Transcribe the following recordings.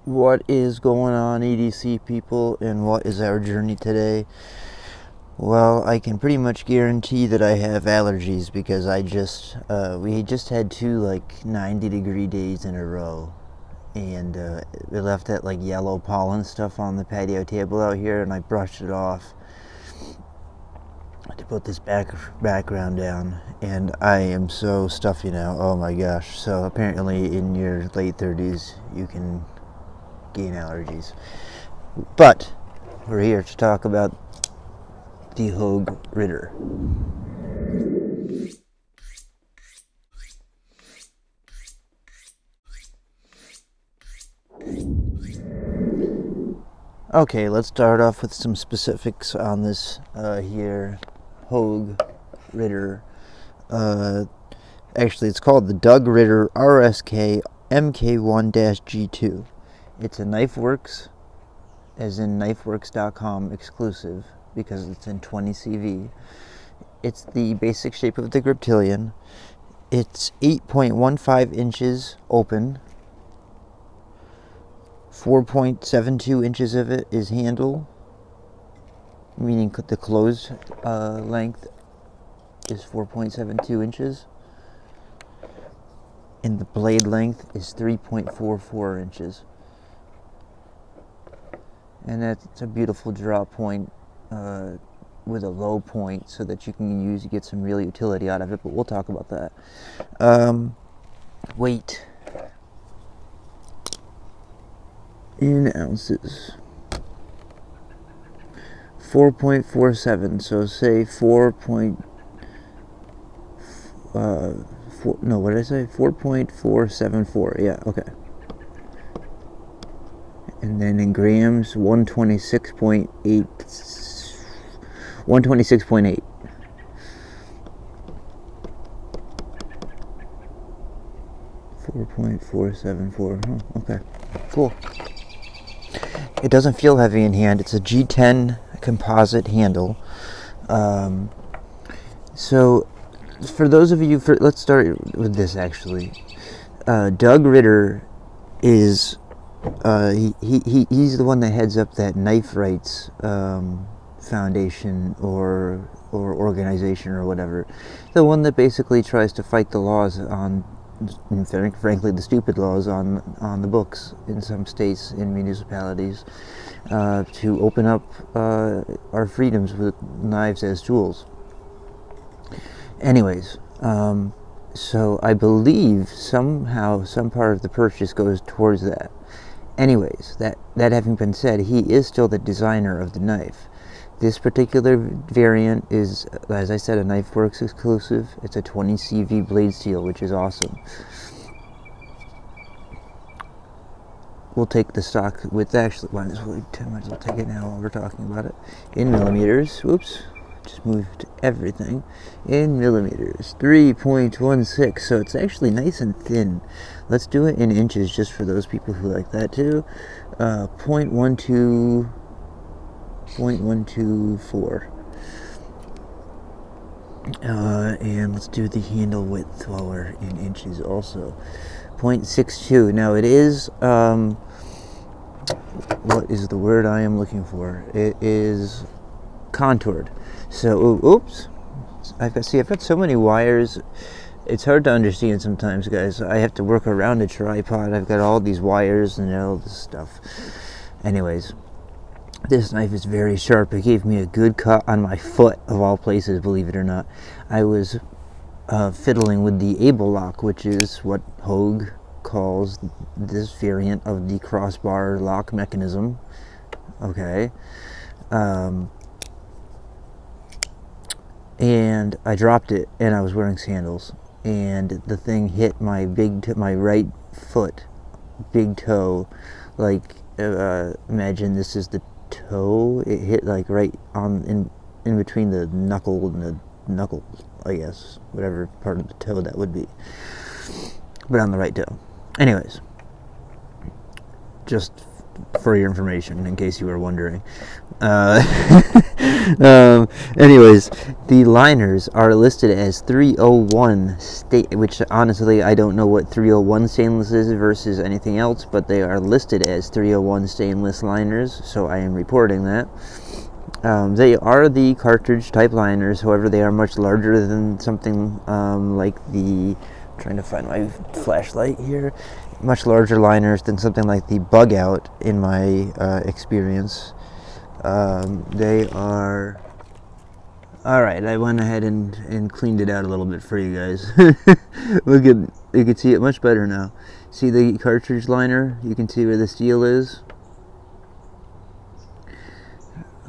What is going on, EDC people, and what is our journey today? Well, I can pretty much guarantee that I have allergies because we just had two like 90-degree days in a row, and we left that like yellow pollen stuff on the patio table out here, and I brushed it off to put this background down, and I am so stuffy now. Oh my gosh! So apparently, in your late 30s, you can gain allergies. But we're here to talk about the Hogue Ritter. Okay, let's start off with some specifics on this here Hogue Ritter. Actually, it's called the Ritter RSK MK1-G2. It's a KnifeWorks, as in knifeworks.com exclusive, because it's in 20 CV. It's the basic shape of the Griptillian. It's 8.15 inches open. 4.72 inches of it is handle, meaning the closed length is 4.72 inches, and the blade length is 3.44 inches. And that's a beautiful drop point with a low point so that you can get some real utility out of it, but we'll talk about that. Weight in ounces, 4.47, so say 4.474, yeah, okay. And then in grams, 126.8. 4.474. Okay, cool. It doesn't feel heavy in hand. It's a G10 composite handle. So for those of you, let's start with this actually. Doug Ritter is he's the one that heads up that Knife Rights foundation or organization or whatever. The one that basically tries to fight the laws on, frankly, the stupid laws on the books in some states and municipalities to open up our freedoms with knives as tools. Anyways, so I believe somehow some part of the purchase goes towards that. Anyways, that having been said, he is still the designer of the knife. This particular variant is, as I said, a KnifeWorks exclusive. It's a 20 CV blade steel, which is awesome. We'll take the stock with, actually, might as well take it now while we're talking about it. In millimeters, whoops, just moved everything. In millimeters, 3.16, so it's actually nice and thin. Let's do it in inches just for those people who like that too. 0.124. And let's do the handle width while we're in inches also. 0.62. Now it is, what is the word I am looking for? It is contoured. So, oops. I've got so many wires. It's hard to understand sometimes, guys. I have to work around a tripod. I've got all these wires and all this stuff. Anyways, this knife is very sharp. It gave me a good cut on my foot, of all places, believe it or not. I was fiddling with the Able lock, which is what Hogue calls this variant of the crossbar lock mechanism. Okay. And I dropped it, and I was wearing sandals, and the thing hit my my right foot, big toe, like imagine this is the toe. It hit like right on in between the knuckle and the knuckle, I guess, whatever part of the toe that would be, but on the right toe. Anyways, just for your information, in case you were wondering. Anyways, the liners are listed as 301 which honestly I don't know what 301 stainless is versus anything else, but they are listed as 301 stainless liners, so I am reporting that. They are the cartridge type liners, however they are much larger than something like the, I'm trying to find my flashlight here, much larger liners than something like the bug out in my experience. They are alright. I went ahead and cleaned it out a little bit for you guys. Look at, you can see it much better now. See the cartridge liner? You can see where the steel is.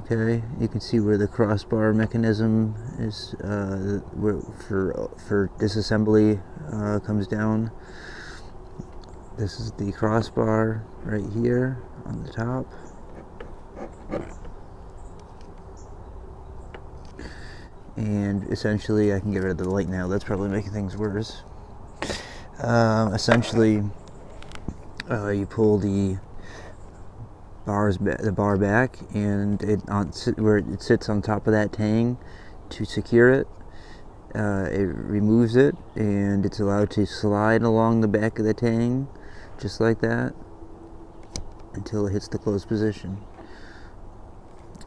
Okay, you can see where the crossbar mechanism is, where for disassembly comes down. This is the crossbar right here on the top. And essentially, I can get rid of the light now, that's probably making things worse. Essentially, you pull the bar back, and where it sits on top of that tang to secure it, it removes it, and it's allowed to slide along the back of the tang just like that until it hits the closed position.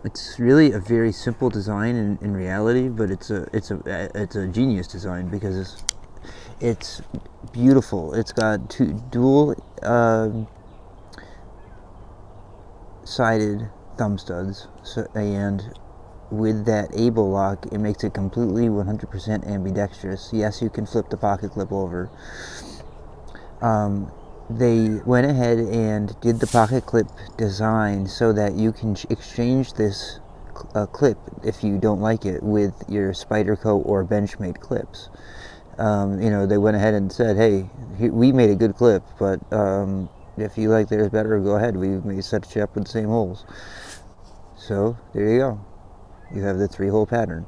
It's really a very simple design in reality, but it's a genius design because it's beautiful. It's got two dual sided thumb studs, and with that able lock, it makes it completely 100% ambidextrous. Yes, you can flip the pocket clip over. They went ahead and did the pocket clip design so that you can exchange this clip, if you don't like it, with your Spyderco or Benchmade clips. You know, they went ahead and said, hey, we made a good clip, but if you like theirs better, go ahead. We may set you up with the same holes. So there you go. You have the 3-hole pattern.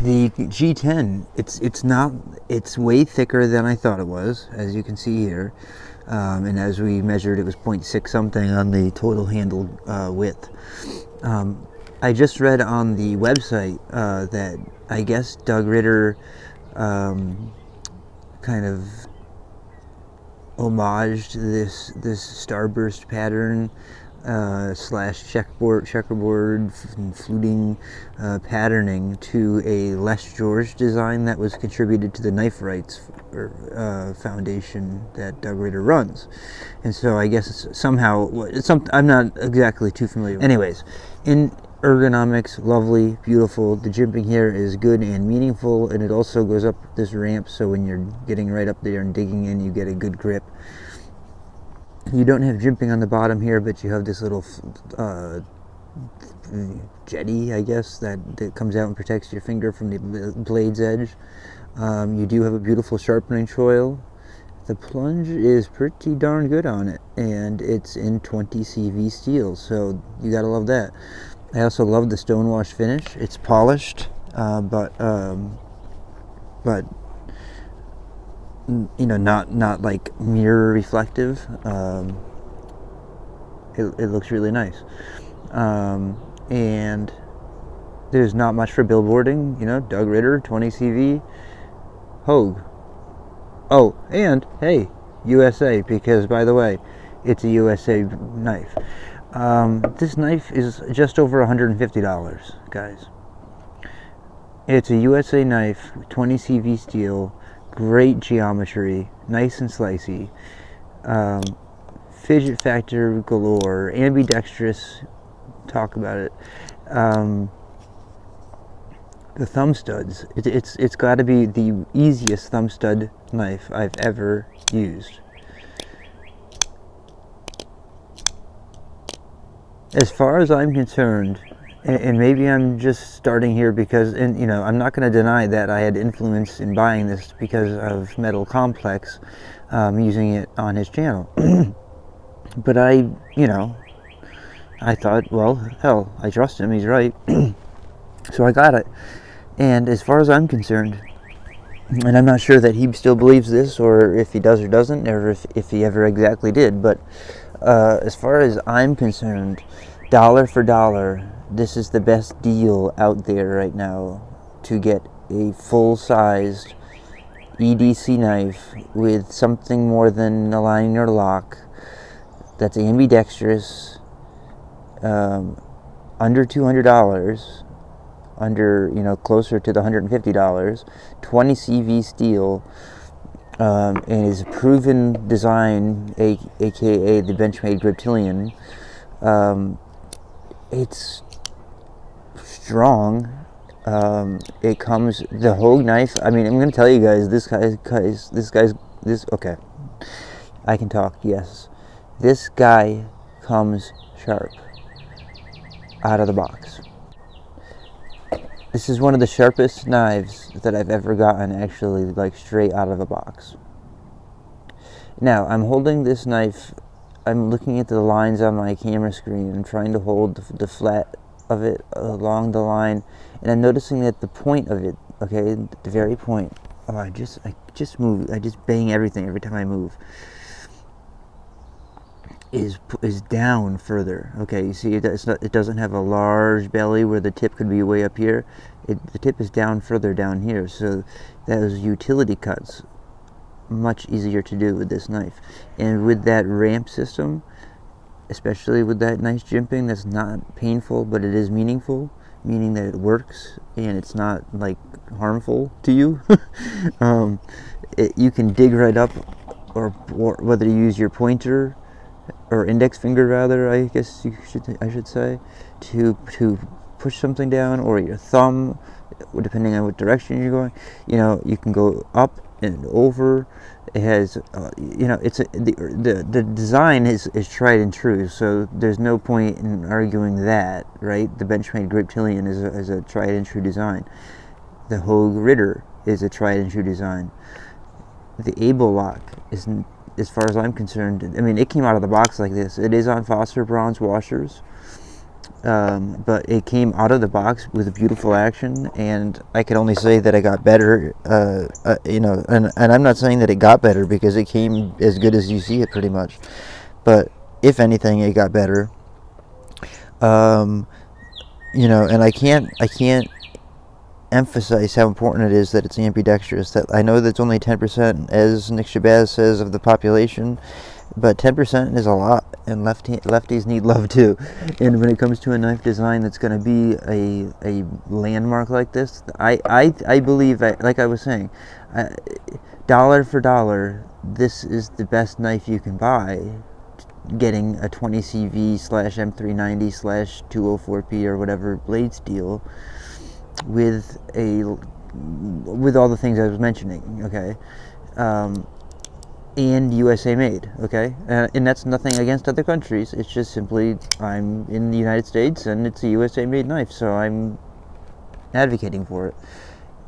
The G10, it's way thicker than I thought it was, as you can see here. And as we measured, it was 0.6 something on the total handle width. I just read on the website that I guess Doug Ritter kind of homaged this starburst pattern slash checkerboard and fluting patterning to a Les George design that was contributed to the Knife Rights foundation that Doug Ritter runs. And so I guess it's somehow, I'm not exactly too familiar. Anyways, in ergonomics, lovely, beautiful. The jimping here is good and meaningful, and it also goes up this ramp, so when you're getting right up there and digging in, you get a good grip. You don't have jimping on the bottom here, but you have this little jetty, I guess, that comes out and protects your finger from the blade's edge. You do have a beautiful sharpening choil. The plunge is pretty darn good on it, and it's in 20 CV steel, so you gotta love that. I also love the stonewash finish. It's polished, but you know, not like mirror reflective. It looks really nice, and there's not much for billboarding. You know, Doug Ritter, 20 CV, Hogue. Oh, and hey, USA, because by the way, it's a USA knife. This knife is just over $150, guys. It's a USA knife, 20 CV steel. Great geometry, nice and slicey, fidget factor galore, ambidextrous, talk about it. The thumb studs, it's got to be the easiest thumb stud knife I've ever used. As far as I'm concerned, and maybe I'm just starting here because, and you know, I'm not going to deny that I had influence in buying this because of Metal Complex, using it on his channel. But I thought, well, hell, I trust him, he's right. So I got it. And as far as I'm concerned, and I'm not sure that he still believes this, or if he does or doesn't, or if he ever exactly did, but as far as I'm concerned, dollar for dollar, this is the best deal out there right now to get a full-sized EDC knife with something more than a line or lock that's ambidextrous, under $200, under, you know, closer to the $150, 20 CV steel, and is proven design, aka the Benchmade Griptillian. It's strong. It comes, the Hogue knife, I mean, I'm going to tell you guys, okay, I can talk, yes. This guy comes sharp out of the box. This is one of the sharpest knives that I've ever gotten, actually, like straight out of the box. Now, I'm holding this knife, I'm looking at the lines on my camera screen and trying to hold the flat of it along the line, and I'm noticing that the point of it, okay, the very point, oh, I just move, I just bang everything every time I move, is down further. Okay, you see, it doesn't have a large belly where the tip could be way up here. The tip is down further down here, so those utility cuts much easier to do with this knife. And with that ramp system, especially with that nice jimping, that's not painful, but it is meaningful, meaning that it works and it's not like harmful to you. You can dig right up, or whether you use your pointer or index finger, rather, I guess I should say, to push something down, or your thumb, depending on what direction you're going. You know, you can go up and over. It has, you know, the design is tried and true, so there's no point in arguing that, right? The Benchmade Griptillian is a tried and true design. The Hogue Ritter is a tried and true design. The Able Lock isn't, as far as I'm concerned, I mean, it came out of the box like this. It is on phosphor bronze washers, but it came out of the box with a beautiful action, and I can only say that it got better, you know, and I'm not saying that it got better, because it came as good as you see it pretty much, but if anything, it got better. You know, and I can't emphasize how important it is that it's ambidextrous. That I know that's only 10%, as Nick Shabazz says, of the population, but 10% is a lot, and lefties need love too. And when it comes to a knife design that's going to be a landmark like this, I believe, like I was saying, dollar for dollar, this is the best knife you can buy. Getting a 20 CV / M390 / 204P or whatever blade steel, with all the things I was mentioning, okay, and USA made, okay, and that's nothing against other countries. It's just simply, I'm in the United States and it's a USA made knife, so I'm advocating for it,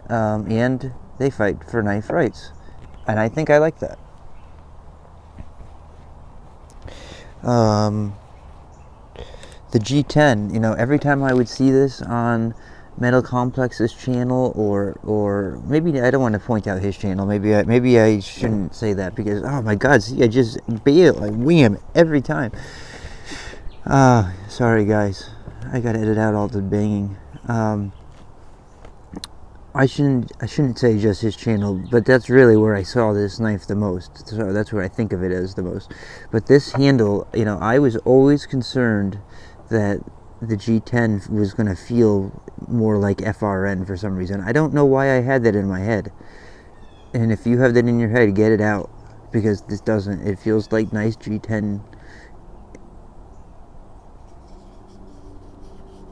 and they fight for knife rights, and I think I like that. The G10, you know, every time I would see this on Metal Complex's channel, or maybe I don't want to point out his channel. Maybe I shouldn't say that, because, oh my God, see, I just bail, I wham every time. Sorry guys, I gotta edit out all the banging. I shouldn't say just his channel, but that's really where I saw this knife the most. So that's where I think of it as the most. But this handle, you know, I was always concerned that the G10 was going to feel more like FRN for some reason. I don't know why I had that in my head. And if you have that in your head, get it out, because this doesn't. It feels like nice G10.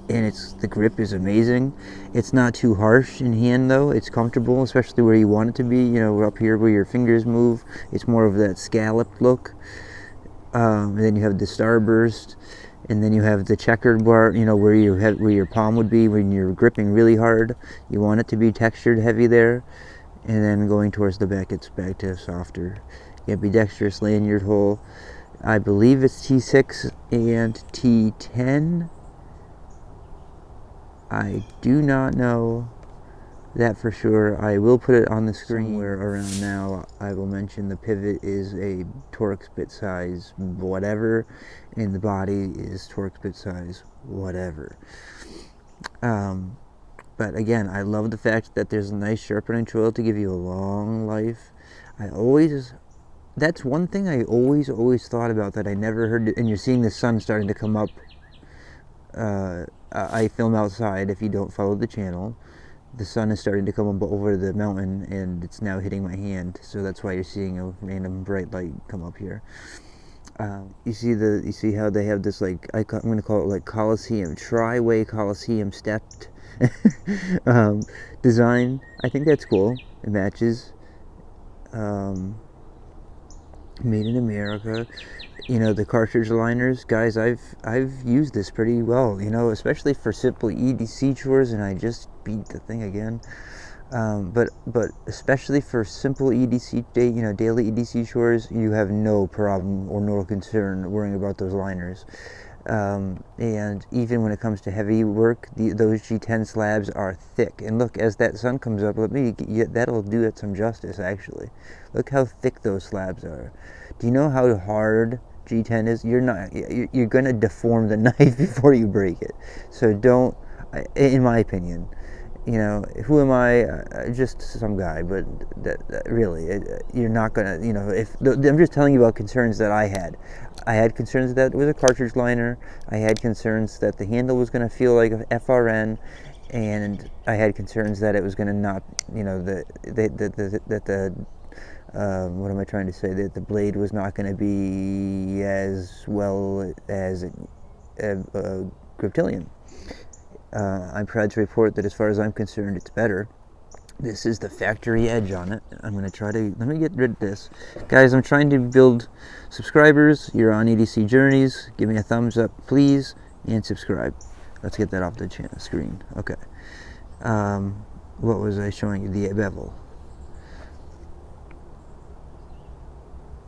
And the grip is amazing. It's not too harsh in hand though. It's comfortable, especially where you want it to be. You know, up here where your fingers move. It's more of that scalloped look. And then you have the starburst, and then you have the checkered bar. You know, where your palm would be when you're gripping really hard. You want it to be textured heavy there, and then going towards the back, it's back to softer. Ambidextrous lanyard hole. I believe it's T6 and T10. I do not know. that for sure. I will put it on the screen somewhere around now. I will mention the pivot is a Torx bit size whatever, and the body is Torx bit size whatever. But again, I love the fact that there's a nice sharpening choil to give you a long life. That's one thing I always thought about that I never heard, and you're seeing the sun starting to come up. I film outside. If you don't follow the channel, the sun is starting to come up over the mountain, and it's now hitting my hand, so that's why you're seeing a random bright light come up here. You see how they have this, like, I'm going to call it like Coliseum, tri-way Coliseum stepped design. I think that's cool. It matches. Made in America. You know, the cartridge liners, guys, I've used this pretty well, you know, especially for simple EDC chores, and I just beat the thing again. But especially for simple EDC, daily EDC chores, you have no problem or no concern worrying about those liners. And even when it comes to heavy work, those G10 slabs are thick. And look, as that sun comes up, that'll do it some justice, actually. Look how thick those slabs are. Do you know how hard G10 is? You're going to deform the knife before you break it. So don't, in my opinion, you know, who am I? Just some guy, but really, you're not gonna, you know, I'm just telling you about concerns that I had. I had concerns that it was a cartridge liner. I had concerns that the handle was gonna feel like a FRN, and I had concerns that it was gonna not, you know, what am I trying to say? That the blade was not gonna be as well as Griptillian. I'm proud to report that as far as I'm concerned, it's better. This is the factory edge on it. I'm going to try to, let me get rid of this. Guys, I'm trying to build subscribers. You're on EDC Journeys. Give me a thumbs up, please, and subscribe. Let's get that off the screen. Okay. What was I showing you? The bevel.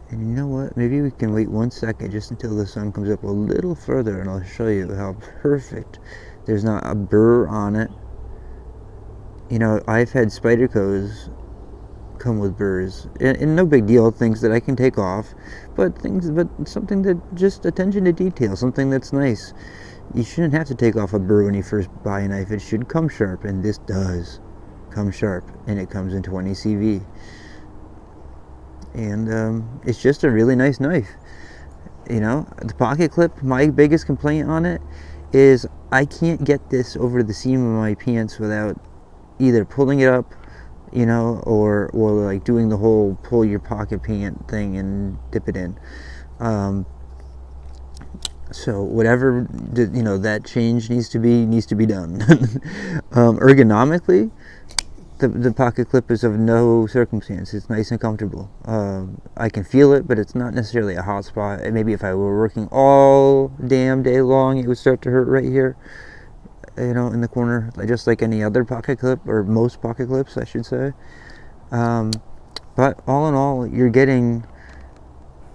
And you know what? Maybe we can wait 1 second just until the sun comes up a little further, and I'll show you how perfect. There's not a burr on it. You know, I've had Spydercos come with burrs, and no big deal, things that I can take off, but something that just attention to detail, something that's nice. You shouldn't have to take off a burr when you first buy a knife. It should come sharp, and this does come sharp, and it comes in 20 CV. And it's just a really nice knife. You know, the pocket clip, my biggest complaint on it is I can't get this over the seam of my pants without either pulling it up, you know, or like doing the whole pull your pocket pant thing and dip it in. So whatever, you know, that change needs to be done. Ergonomically, the pocket clip is of no circumstance. It's nice and comfortable. I can feel it, but it's not necessarily a hot spot. Maybe if I were working all damn day long, it would start to hurt right here, you know, in the corner, just like any other pocket clip, or most pocket clips, I should say. But all in all, you're getting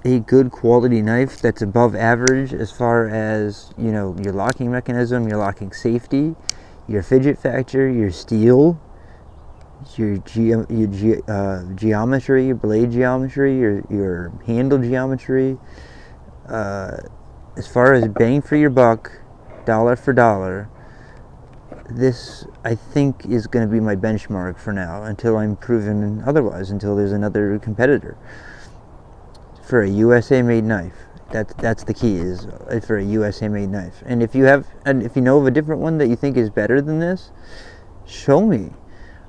a good quality knife that's above average as far as, you know, your locking mechanism, your locking safety, your fidget factor, your steel, your geometry, your blade geometry, your handle geometry. As far as bang for your buck, dollar for dollar, this I think is going to be my benchmark for now, until I'm proven otherwise, until there's another competitor. For a USA made knife, that's the key, is for a USA made knife. And if you know of a different one that you think is better than this, show me.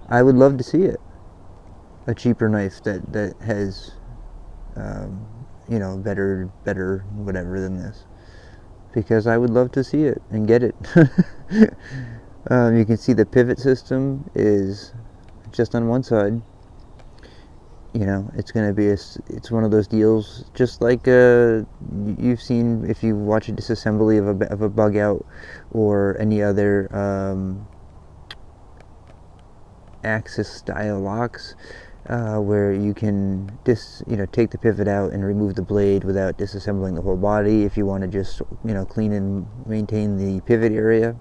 I would love to see it. A cheaper knife that has, you know, better whatever than this, because I would love to see it and get it. You can see the pivot system is just on one side. You know, it's going to be it's one of those deals, just like you've seen if you watch a disassembly of a bug out or any other axis style locks, where you can take the pivot out and remove the blade without disassembling the whole body, if you want to just, you know, clean and maintain the pivot area.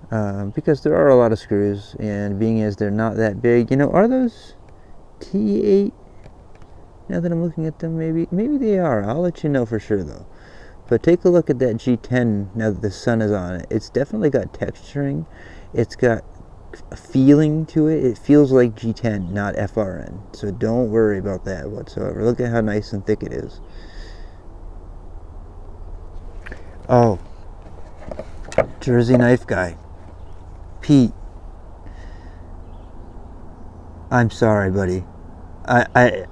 because there are a lot of screws, and being as they're not that big, you know, are those T8? Now that I'm looking at them, maybe they are. I'll let you know for sure though. But take a look at that G10 now that the sun is on it. It's definitely got texturing. It's got a feeling to it. It feels like G10, not FRN. So don't worry about that whatsoever. Look at how nice and thick it is. Oh, Jersey knife guy, Pete. I'm sorry, buddy. I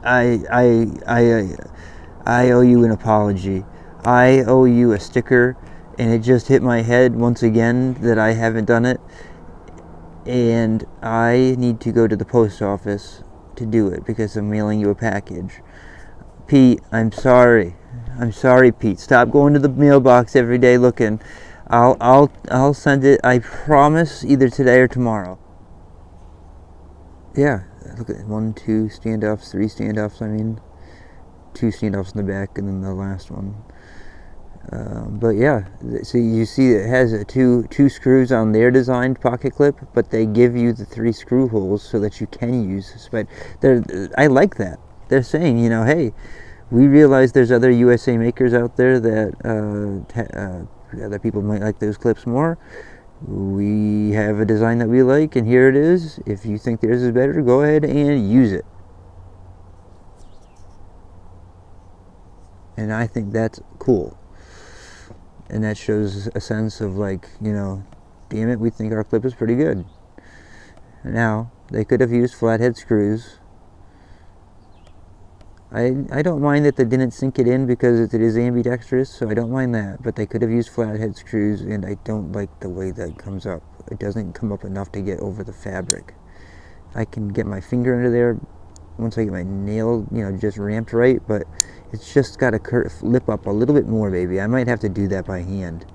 owe you an apology. I owe you a sticker, and it just hit my head once again that I haven't done it, and I need to go to the post office to do it because I'm mailing you a package. Pete, I'm sorry. I'm sorry, Pete. Stop going to the mailbox every day looking. I'll send it. I promise, either today or tomorrow. Yeah, look at 1, 2 standoffs, 3 standoffs. I mean, 2 standoffs in the back, and then the last one. But yeah, so you see it has two screws on their designed pocket clip, but they give you the 3 screw holes so that you can use. But I like that. They're saying, you know, hey, we realize there's other USA makers out there that other people might like those clips more. We have a design that we like, and here it is. If you think theirs is better, go ahead and use it. And I think that's cool. And that shows a sense of, like, you know, damn it, we think our clip is pretty good. Now, they could have used flathead screws. I don't mind that they didn't sink it in because it is ambidextrous, so I don't mind that. But they could have used flathead screws, and I don't like the way that comes up. It doesn't come up enough to get over the fabric. I can get my finger under there once I get my nail, you know, just ramped right, but it's just got to lip up a little bit more, baby. I might have to do that by hand.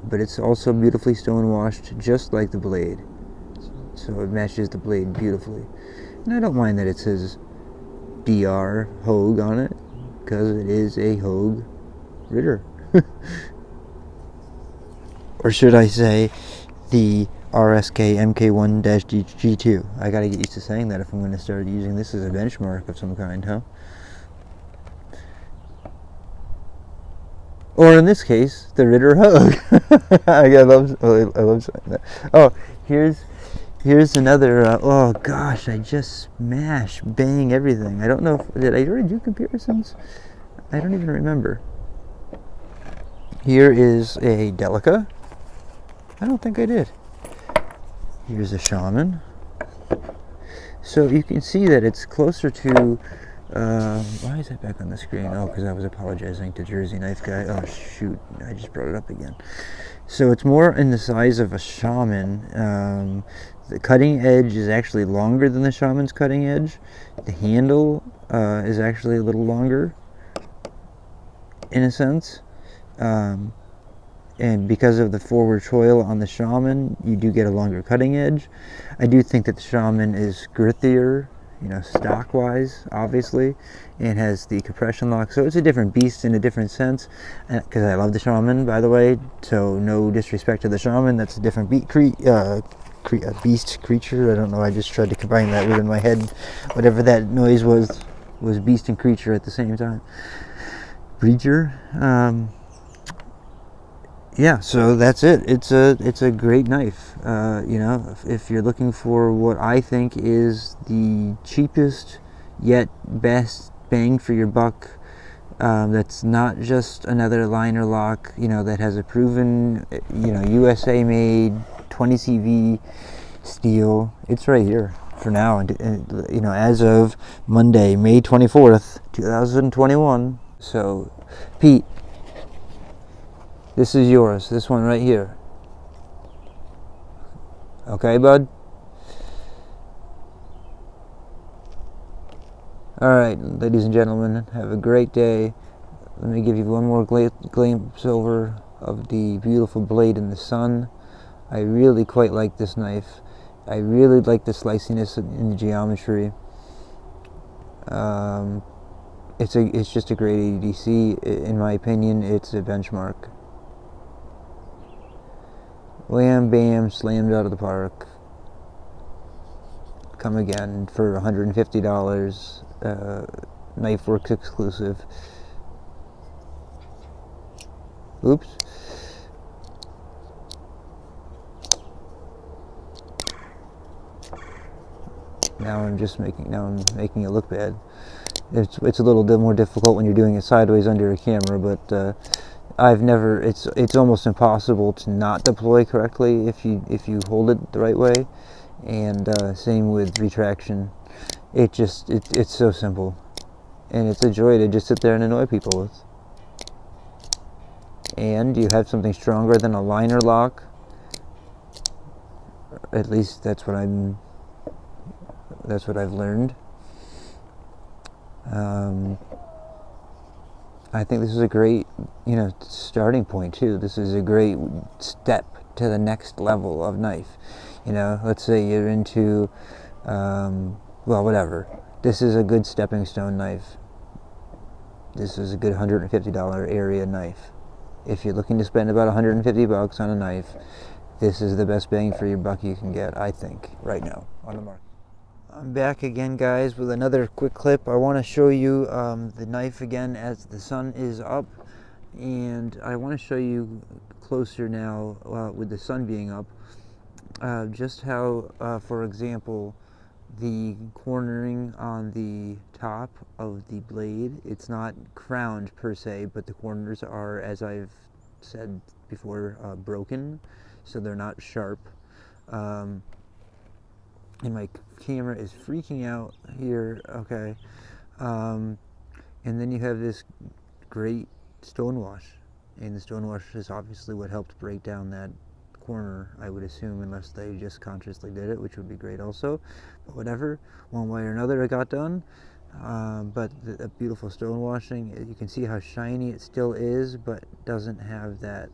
But it's also beautifully stone washed, just like the blade. So it matches the blade beautifully. And I don't mind that it says DR Hogue on it, because it is a Hogue Ritter. Or should I say the RSK MK1-G2. I gotta get used to saying that if I'm going to start using this as a benchmark of some kind, huh? Or in this case, the Ritter Hogue. I love saying that. Oh, here's another. Oh gosh, I just smash, bang everything. I don't know. Did I already do comparisons? I don't even remember. Here is a Delica. I don't think I did. Here's a Shaman. So you can see that it's closer to. Why is that back on the screen? Oh, because I was apologizing to Jersey Knife Guy. Oh shoot, I just brought it up again. So it's more in the size of a Shaman. The cutting edge is actually longer than the Shaman's cutting edge. The handle is actually a little longer, in a sense. And because of the forward choil on the Shaman, you do get a longer cutting edge. I do think that the Shaman is grittier, you know, stock-wise, obviously, and has the compression lock. So it's a different beast in a different sense. Because I love the Shaman, by the way, so no disrespect to the Shaman. That's a different beast creature. I don't know. I just tried to combine that word in my head. Whatever that noise was beast and creature at the same time. Breacher. Yeah, so that's it. It's a great knife. You know, if you're looking for what I think is the cheapest yet best bang for your buck, that's not just another liner lock. You know, that has a proven, you know, USA made 20 CV steel. It's right here for now. And you know, as of Monday, May 24th, 2021. So, Pete. This is yours, this one right here. Okay, bud? Alright, ladies and gentlemen, have a great day. Let me give you one more glimpse over of the beautiful blade in the sun. I really quite like this knife. I really like the sliciness in the geometry. It's just a great EDC. In my opinion, it's a benchmark. Wham, bam, slammed out of the park. Come again for $150. KnifeWorks exclusive. Oops. Now I'm making it look bad. It's a little bit more difficult when you're doing it sideways under a camera, but it's almost impossible to not deploy correctly if you hold it the right way. And same with retraction. It's so simple, and it's a joy to just sit there and annoy people with. And you have something stronger than a liner lock. At least that's what I've learned. I think this is a great, starting point too. This is a great step to the next level of knife. Let's say you're into, whatever. This is a good stepping stone knife. This is a good $150 area knife. If you're looking to spend about $150 on a knife, this is the best bang for your buck you can get, I think, right now on the market. I'm back again, guys, with another quick clip. I want to show you the knife again as the sun is up, and I want to show you closer now with the sun being up, just how, for example, the cornering on the top of the blade, it's not crowned per se, but the corners are, as I've said before, broken, so they're not sharp. And my camera is freaking out here, okay. And then you have this great stonewash, and the stonewash is obviously what helped break down that corner, I would assume, unless they just consciously did it, which would be great also. But whatever, one way or another it got done. But the beautiful stonewashing, you can see how shiny it still is, but doesn't have that,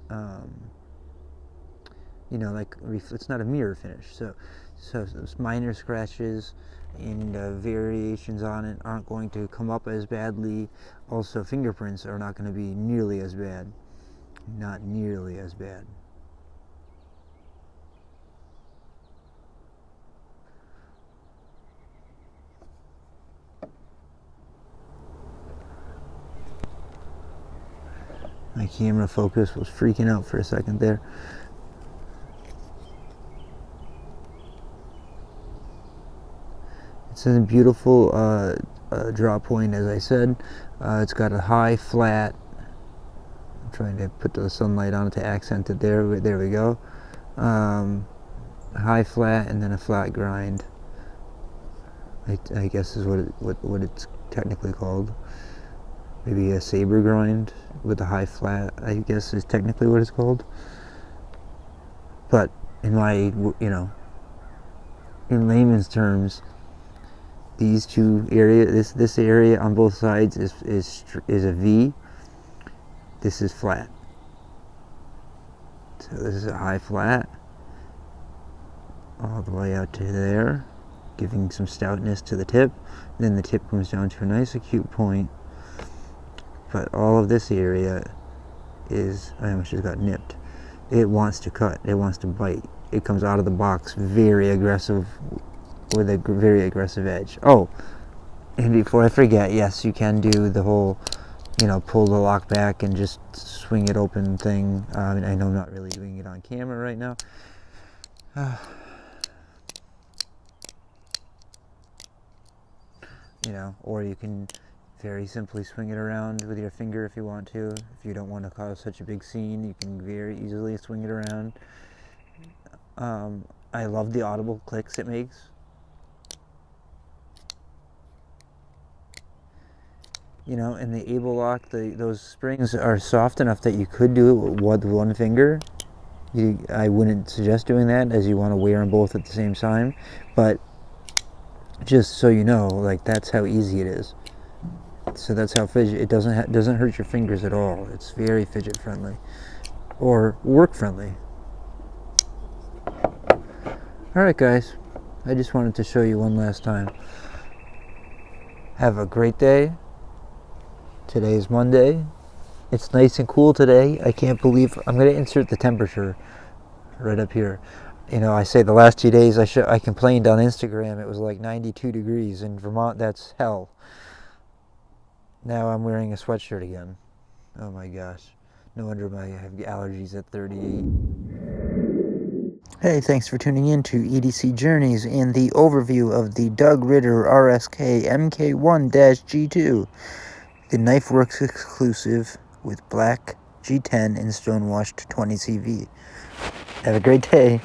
it's not a mirror finish. So those minor scratches and variations on it aren't going to come up as badly. Also, fingerprints are not going to be nearly as bad. Not nearly as bad. My camera focus was freaking out for a second there. It's a beautiful draw point, as I said. It's got a high flat. I'm trying to put the sunlight on it to accent it there. There we go. High flat and then a flat grind. I guess is what it's technically called. Maybe a saber grind with a high flat, I guess, is technically what it's called. But in my, in layman's terms, these two areas, this area on both sides is a V. This is flat. So this is a high flat all the way out to there, giving some stoutness to the tip. Then the tip comes down to a nice acute point. But all of this area is, I almost just got nipped. It wants to cut. It wants to bite. It comes out of the box very aggressive, with a very aggressive edge. Oh, and before I forget, yes, you can do the whole, pull the lock back and just swing it open thing. I know I'm not really doing it on camera right now. Or you can very simply swing it around with your finger if you want to. If you don't want to cause such a big scene, you can very easily swing it around. I love the audible clicks it makes. And the able lock, those springs are soft enough that you could do it with one finger. I wouldn't suggest doing that, as you want to wear them both at the same time. But just so you know, that's how easy it is. So that's how fidget. It doesn't hurt your fingers at all. It's very fidget friendly, or work friendly. All right, guys. I just wanted to show you one last time. Have a great day. Today's Monday. It's nice and cool today. I can't believe I'm going to insert the temperature right up here. You know, I say the last 2 days I complained on Instagram it was like 92 degrees. In Vermont, that's hell. Now I'm wearing a sweatshirt again. Oh my gosh. No wonder I have allergies at 38. Hey, thanks for tuning in to EDC Journeys and the overview of the Ritter RSK MK1-G2, the KnifeWorks exclusive with black G10 and stonewashed 20CV. Have a great day.